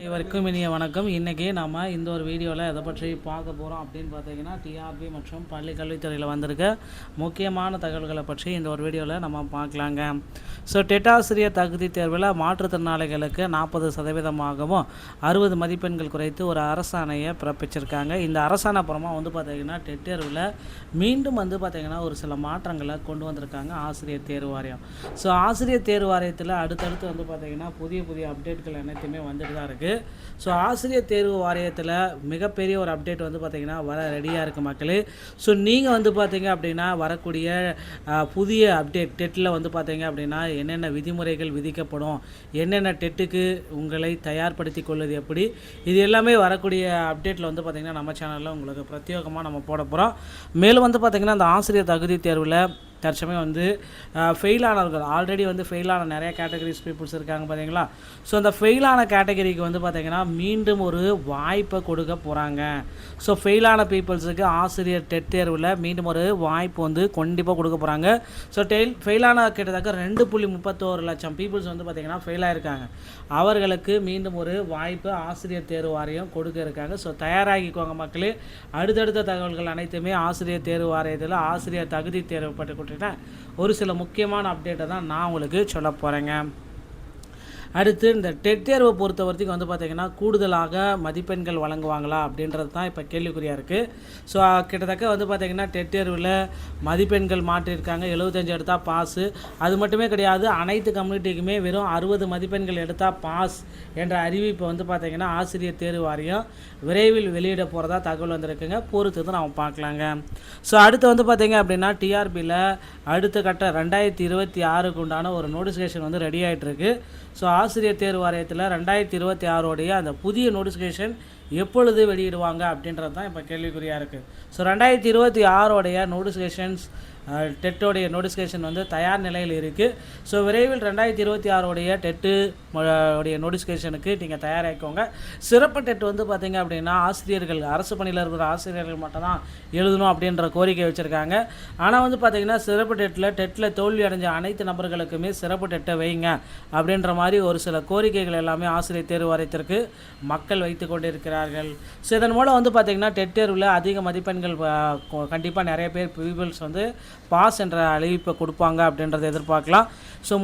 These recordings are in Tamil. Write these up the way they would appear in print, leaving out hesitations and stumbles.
அனைவருக்கும் இனிய வணக்கம். இன்றைக்கி நம்ம இந்த ஒரு வீடியோவில் எதை பற்றி பார்க்க போகிறோம் அப்படின்னு பார்த்தீங்கன்னா, டிஆர்பி மற்றும் பள்ளி கல்வித்துறையில் வந்திருக்க முக்கியமான தகவல்களை பற்றி இந்த ஒரு வீடியோவில் நம்ம பார்க்கலாங்க. டெட் ஆசிரியர் தகுதி தேர்வில் மாற்றுத்திறனாளிகளுக்கு 40%ஆகவும் 60 மதிப்பெண்கள் குறைத்து ஒரு அரசாணையை பிறப்பிச்சிருக்காங்க. இந்த அரசாணை அப்புறமா பார்த்திங்கன்னா டெட் தேர்வில் மீண்டும் பார்த்திங்கன்னா ஒரு சில மாற்றங்களை கொண்டு வந்திருக்காங்க ஆசிரியர் தேர்வு வாரியம். ஆசிரியர் தேர்வு வாரியத்தில் அடுத்தடுத்து பார்த்திங்கன்னா புதிய அப்டேட்கள் அனைத்துமே வந்துட்டு தான் இருக்குது. ஆசிரியர் தேர்வு வாரியத்தில் மிகப்பெரிய ஒரு அப்டேட் பார்த்திங்கன்னா வர ரெடியாக இருக்குது மக்களே. நீங்கள் பார்த்திங்க அப்படின்னா வரக்கூடிய புதிய அப்டேட் டெட்டில் பார்த்திங்க அப்படின்னா என்னென்ன விதிமுறைகள் விதிக்கப்படும், என்னென்ன டெட்டுக்கு உங்களை தயார்படுத்தி கொள்வது எப்படி, இது எல்லாமே வரக்கூடிய அப்டேட்டில் பார்த்திங்கன்னா நம்ம சேனலில் உங்களுக்கு பிரத்யேகமாக நம்ம போட போகிறோம். மேலும் பார்த்திங்கன்னா அந்த ஆசிரியர் தகுதி தேர்வில் தற்சமயம் ஃபெயிலானவர்கள் ஆல்ரெடி ஃபெயிலான நிறைய கேட்டகரிஸ் பீப்புள்ஸ் இருக்காங்க பார்த்தீங்களா. அந்த ஃபெயிலான கேட்டகரிக்கு பார்த்திங்கன்னா மீண்டும் ஒரு வாய்ப்பை கொடுக்க போகிறாங்க. ஃபெயிலான பீப்புள்ஸுக்கு ஆசிரியர் டெட் தேர்வில் மீண்டும் ஒரு வாய்ப்பு கண்டிப்பாக கொடுக்க போகிறாங்க. ஃபெயிலான கிட்டத்தட்ட 2.31 லட்சம் பீப்புள்ஸ் பார்த்திங்கன்னா ஃபெயிலாக இருக்காங்க. அவர்களுக்கு மீண்டும் ஒரு வாய்ப்பு ஆசிரியர் தேர்வு வாரியம் கொடுக்க இருக்காங்க. தயாராகிக்குவாங்க மக்களே. அடுத்தடுத்த தகவல்கள் அனைத்துமே ஆசிரியர் தேர்வு வாரியத்தில் ஆசிரியர் தகுதி தேர்வு பற்றி ஒரு சில முக்கியமான அப்டேட்டை தான் நான் உங்களுக்கு சொல்ல போகிறேங்க. அடுத்து இந்த டெட் தேர்வை பொறுத்த வரைக்கும் பார்த்திங்கன்னா கூடுதலாக மதிப்பெண்கள் வழங்குவாங்களா அப்படின்றது தான் இப்போ கேள்விக்குறியாக இருக்குது. கிட்டத்தட்ட பார்த்திங்கன்னா டெட் தேர்வில் மதிப்பெண்கள் மாற்றிருக்காங்க. 75 எடுத்தால் பாஸு. அது மட்டுமே கிடையாது, அனைத்து கம்யூனிட்டிக்குமே வெறும் 60 மதிப்பெண்கள் எடுத்தால் பாஸ் என்ற அறிவிப்பை பார்த்திங்கன்னா ஆசிரியர் தேர்வு வாரியம் விரைவில் வெளியிட போகிறதா தகவல் வந்திருக்குங்க. பொறுத்து தான் நம்ம பார்க்கலாங்க. அடுத்து பார்த்திங்க அப்படின்னா டிஆர்பியில் அடுத்த கட்ட 2026க்கு உண்டான ஒரு நோட்டிஃபிகேஷன் ரெடி ஆகிட்டுருக்கு. ஆசிரியர் தேர்வு வாரியத்தில் 2026 அந்த புதிய நோட்டிஃபிகேஷன் எப்பொழுது வெளியிடுவாங்க அப்படின்றது தான் இப்போ கேள்விக்குறியாக இருக்குது. 2026 நோட்டிஃபிகேஷன்ஸ் டெட்டோடைய நோட்டிஃபிகேஷன் தயார் நிலையில் இருக்குது. விரைவில் 2026 டெட்டு உடைய நோட்டிஃபிகேஷனுக்கு நீங்கள் தயாராகிக்கோங்க. சிறப்பு டெட் பார்த்திங்க அப்படின்னா ஆசிரியர்கள் அரசு பணியில் இருக்கிற ஆசிரியர்கள் மட்டும் தான் எழுதணும் அப்படின்ற கோரிக்கை வச்சுருக்காங்க. ஆனால் பார்த்திங்கன்னா சிறப்பு டெட்டில் தோல்வி அடைஞ்ச அனைத்து நபர்களுக்குமே சிறப்பு டெட்டை வைங்க அப்படின்ற மாதிரி ஒரு சில கோரிக்கைகள் எல்லாமே ஆசிரியர் தேர்வு வாரியத்திற்கு மக்கள் வைத்து கொண்டிருக்கிறார்கள். இதன் மூலம் பார்த்திங்கன்னா டெட் தேர்வில் அதிக மதிப்பெண்கள் கண்டிப்பாக நிறைய பேர் பீப்புள்ஸ் பாஸ் என்ற அறிவிப்பை கொடுப்பாங்க அப்படின்றத எதிர்பார்க்கலாம்.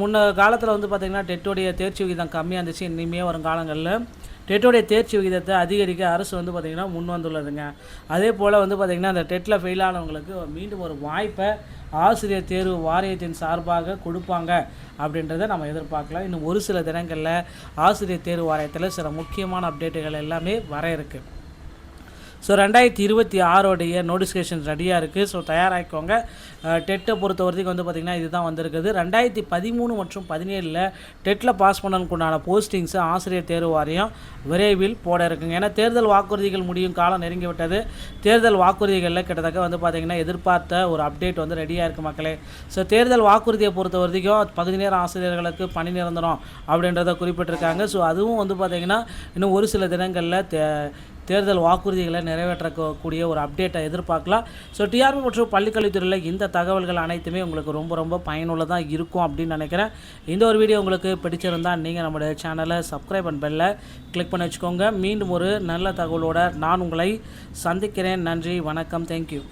முன்ன காலத்தில் பார்த்திங்கன்னா டெட்டோடைய தேர்ச்சி விகிதம் கம்மியாக இருந்துச்சு. இனிமேல் வரும் காலங்களில் டெட்டோடைய தேர்ச்சி விகிதத்தை அதிகரிக்க அரசு பார்த்திங்கன்னா முன் வந்துள்ளதுங்க. அதே போல் பார்த்திங்கன்னா அந்த டெட்டில் ஃபெயில் ஆனவங்களுக்கு மீண்டும் ஒரு வாய்ப்பை ஆசிரியர் தேர்வு வாரியத்தின் சார்பாக கொடுப்பாங்க அப்படின்றத நம்ம எதிர்பார்க்கலாம். இன்னும் ஒரு சில தினங்களில் ஆசிரியர் தேர்வு வாரியத்தில் சில முக்கியமான அப்டேட்டுகள் எல்லாமே வர இருக்குது. 2026 நோட்டிஃபிகேஷன் ரெடியாக இருக்குது. தயாராகிக்கோங்க. டெட்டை பொறுத்த வரைக்கும் பார்த்திங்கன்னா இதுதான் வந்திருக்குது. 2013 மற்றும் 2017 டெட்டில் பாஸ் பண்ணனுக்குண்டான போஸ்டிங்ஸு ஆசிரியர் தேர்வு வாரியம் விரைவில் போட இருக்குங்க. ஏன்னா தேர்தல் வாக்குறுதிகள் முடியும் காலம் நெருங்கி விட்டது. தேர்தல் வாக்குறுதிகளில் கிட்டத்தட்ட பார்த்திங்கன்னா எதிர்பார்த்த ஒரு அப்டேட் ரெடியாக இருக்குது மக்களே. தேர்தல் வாக்குறுதியை பொறுத்த வரைக்கும் பகுதி நேர ஆசிரியர்களுக்கு பணி நிரந்தரம் அப்படின்றத குறிப்பிட்டிருக்காங்க. அதுவும் பார்த்திங்கன்னா இன்னும் ஒரு சில தினங்களில் தேர்தல் வாக்குறுதிகளை நிறைவேற்றக்கூடிய ஒரு அப்டேட்டை எதிர்பார்க்கலாம். டிஆர்பி மற்றும் பள்ளிக்கல்வித்துறையில் இந்த தகவல்கள் அனைத்துமே உங்களுக்கு ரொம்ப பயனுள்ளதாக இருக்கும் அப்படின்னு நினைக்கிறேன். இந்த ஒரு வீடியோ உங்களுக்கு பிடிச்சிருந்தால் நீங்கள் நம்முடைய சேனலை சப்ஸ்கிரைப் அண்ட் பெல்லை கிளிக் பண்ணி வச்சுக்கோங்க. மீண்டும் ஒரு நல்ல தகவலோடு நான் உங்களை சந்திக்கிறேன். நன்றி, வணக்கம், தேங்க்யூ.